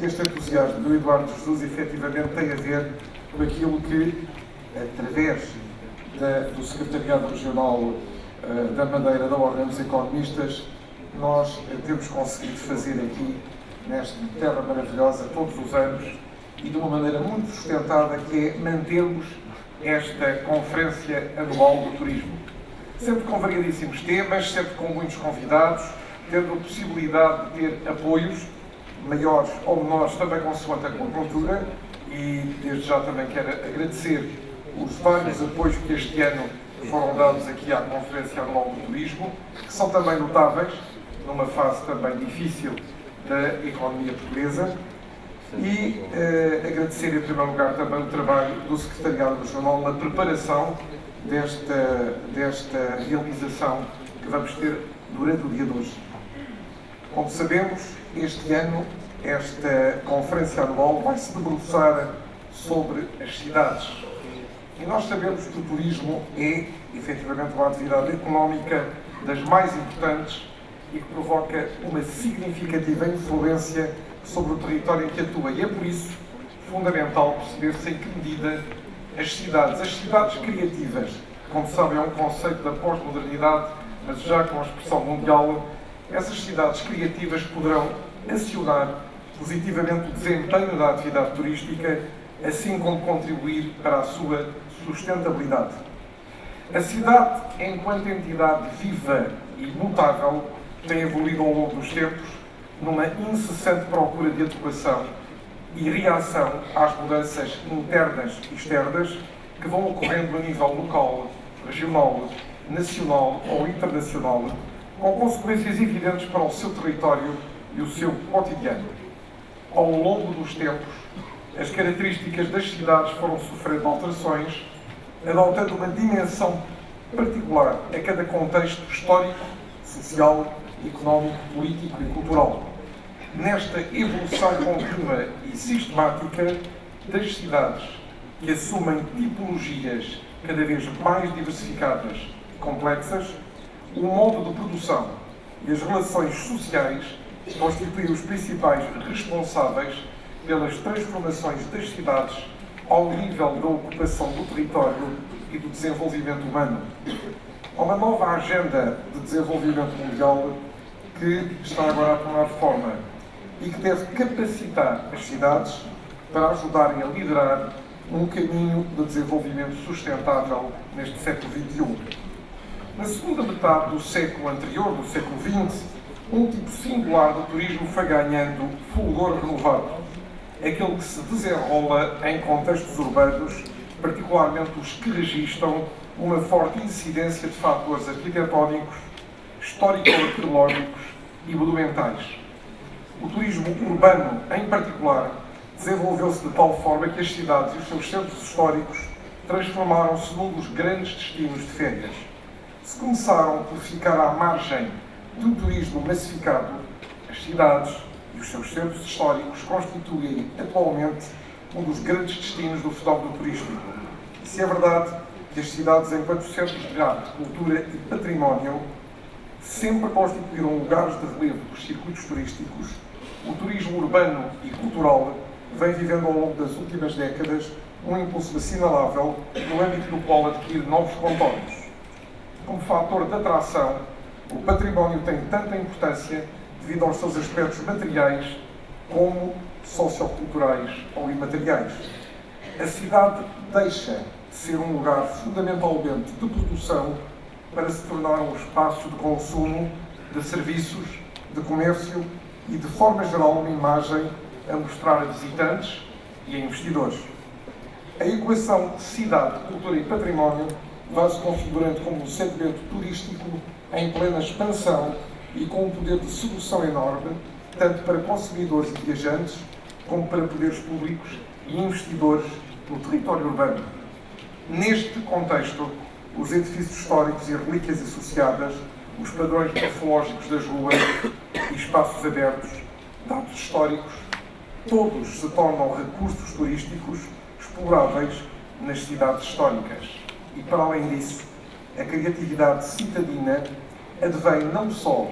Este entusiasmo do Eduardo Jesus efetivamente tem a ver com aquilo que, através do Secretariado Regional da Madeira, da Ordem dos Economistas, nós temos conseguido fazer aqui, nesta terra maravilhosa, todos os anos, e de uma maneira muito sustentada, que é mantermos esta Conferência Anual do Turismo. Sempre com variadíssimos temas, sempre com muitos convidados, tendo a possibilidade de ter apoios, maiores ou menores, também consoante a conjuntura, e desde já também quero agradecer os vários apoios que este ano foram dados aqui à Conferência Anual do Turismo, que são também notáveis, numa fase também difícil da economia portuguesa, e agradecer em primeiro lugar também o trabalho do Secretariado Regional na preparação desta realização que vamos ter durante o dia de hoje. Como sabemos, este ano, esta Conferência Anual vai se debruçar sobre as cidades. E nós sabemos que o turismo é, efetivamente, uma atividade económica das mais importantes e que provoca uma significativa influência sobre o território em que atua. E é por isso fundamental perceber-se em que medida as cidades criativas, como sabem, é um conceito da pós-modernidade, mas já com a expressão mundial, essas cidades criativas poderão acionar positivamente o desempenho da atividade turística, assim como contribuir para a sua sustentabilidade. A cidade, enquanto entidade viva e mutável, tem evoluído ao longo dos tempos numa incessante procura de adequação e reação às mudanças internas e externas que vão ocorrendo a nível local, regional, nacional ou internacional, com consequências evidentes para o seu território e o seu cotidiano. Ao longo dos tempos, as características das cidades foram sofrendo alterações, adotando uma dimensão particular a cada contexto histórico, social, económico, político e cultural. Nesta evolução contínua e sistemática das cidades, que assumem tipologias cada vez mais diversificadas e complexas, o modo de produção e as relações sociais constituem os principais responsáveis pelas transformações das cidades ao nível da ocupação do território e do desenvolvimento humano. Há uma nova agenda de desenvolvimento mundial que está agora a tomar forma e que deve capacitar as cidades para ajudarem a liderar um caminho de desenvolvimento sustentável neste século XXI. Na segunda metade do século anterior, do século XX, um tipo singular de turismo foi ganhando fulgor renovado. Aquele que se desenrola em contextos urbanos, particularmente os que registram uma forte incidência de fatores arquitetónicos, histórico-arqueológicos e monumentais. O turismo urbano, em particular, desenvolveu-se de tal forma que as cidades e os seus centros históricos transformaram-se num dos grandes destinos de férias. Se começaram por ficar à margem de um turismo massificado, as cidades e os seus centros históricos constituem atualmente um dos grandes destinos do fenómeno turístico. Se é verdade que as cidades, enquanto centros de arte, cultura e património, sempre constituíram lugares de relevo dos circuitos turísticos, o turismo urbano e cultural vem vivendo ao longo das últimas décadas um impulso assinalável no âmbito do qual adquire novos contornos. Como fator de atração, o património tem tanta importância devido aos seus aspectos materiais como socioculturais ou imateriais. A cidade deixa de ser um lugar fundamentalmente de produção para se tornar um espaço de consumo, de serviços, de comércio e, de forma geral, uma imagem a mostrar a visitantes e a investidores. A equação cidade, cultura e património vai-se configurando como um segmento turístico em plena expansão e com um poder de sedução enorme, tanto para consumidores e viajantes, como para poderes públicos e investidores no território urbano. Neste contexto, os edifícios históricos e relíquias associadas, os padrões morfológicos das ruas e espaços abertos, dados históricos, todos se tornam recursos turísticos exploráveis nas cidades históricas. E, para além disso, a criatividade citadina advém não só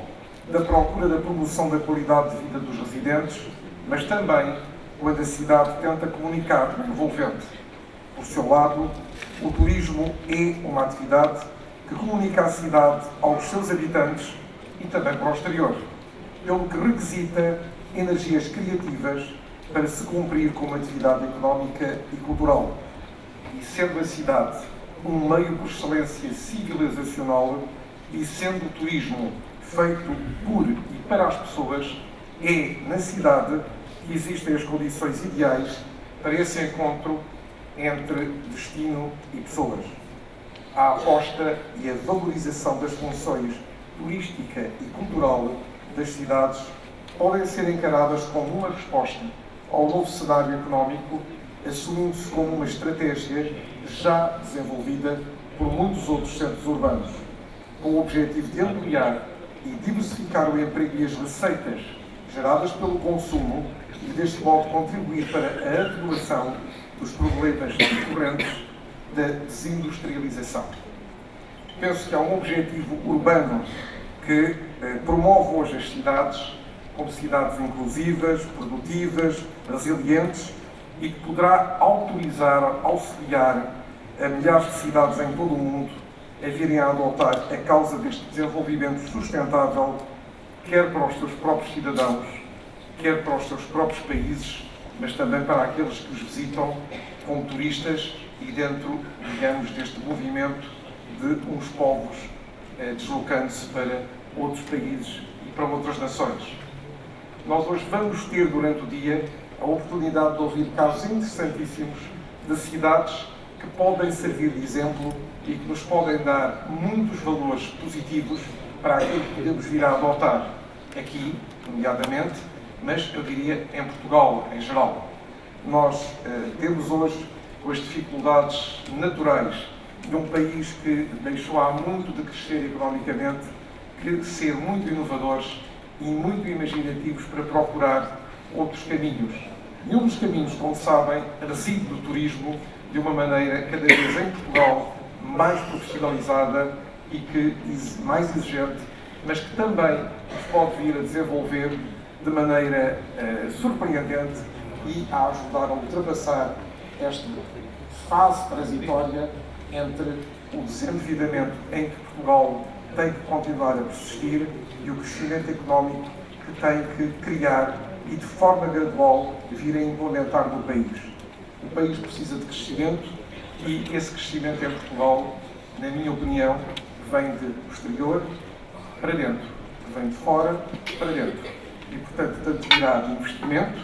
da procura da promoção da qualidade de vida dos residentes, mas também quando a cidade tenta comunicar envolvente. Por seu lado, o turismo é uma atividade que comunica a cidade aos seus habitantes e também para o exterior, pelo que requisita energias criativas para se cumprir como atividade económica e cultural. E sendo a cidade um meio por excelência civilizacional e sendo o turismo feito por e para as pessoas, é na cidade que existem as condições ideais para esse encontro entre destino e pessoas. A aposta e a valorização das funções turística e cultural das cidades podem ser encaradas como uma resposta ao novo cenário económico, assumindo-se como uma estratégia já desenvolvida por muitos outros centros urbanos, com o objetivo de ampliar e diversificar o emprego e as receitas geradas pelo consumo e, deste modo, contribuir para a atenuação dos problemas decorrentes da desindustrialização. Penso que há um objetivo urbano que promove hoje as cidades como cidades inclusivas, produtivas, resilientes e que poderá auxiliar a milhares de cidades em todo o mundo a virem a adotar a causa deste desenvolvimento sustentável, quer para os seus próprios cidadãos, quer para os seus próprios países, mas também para aqueles que os visitam como turistas e dentro, digamos, deste movimento de uns povos deslocando-se para outros países e para outras nações. Nós hoje vamos ter, durante o dia, a oportunidade de ouvir casos interessantíssimos de cidades que podem servir de exemplo e que nos podem dar muitos valores positivos para aquilo que podemos vir a adotar aqui, nomeadamente, mas eu diria em Portugal em geral. Nós temos hoje, com as dificuldades naturais de um país que deixou há muito de crescer economicamente, que ser muito inovadores e muito imaginativos para procurar outros caminhos. E um dos caminhos, como sabem, reside no turismo de uma maneira cada vez em Portugal mais profissionalizada e que mais exigente, mas que também se pode vir a desenvolver de maneira surpreendente e a ajudar a ultrapassar esta fase transitória entre o desenvolvimento em que Portugal tem que continuar a persistir e o crescimento económico que tem que criar e de forma gradual vir a implementar no país. O país precisa de crescimento e esse crescimento em Portugal, na minha opinião, vem de exterior para dentro, vem de fora para dentro. E, portanto, tanto virá de investimento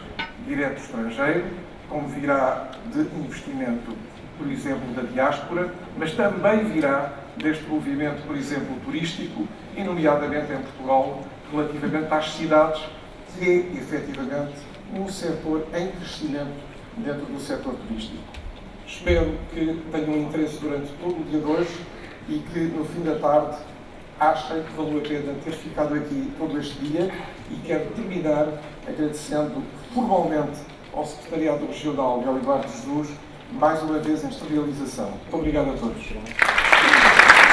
direto estrangeiro, como virá de investimento, por exemplo, da diáspora, mas também virá deste movimento, por exemplo, turístico, e nomeadamente em Portugal, relativamente às cidades, que é, efetivamente, um setor em crescimento dentro do setor turístico. Espero que tenham interesse durante todo o dia de hoje e que, no fim da tarde, achem que valeu a pena ter ficado aqui todo este dia e quero terminar agradecendo formalmente ao Secretariado Regional de Olivar de Jesus mais uma vez esta realização. Muito obrigado a todos.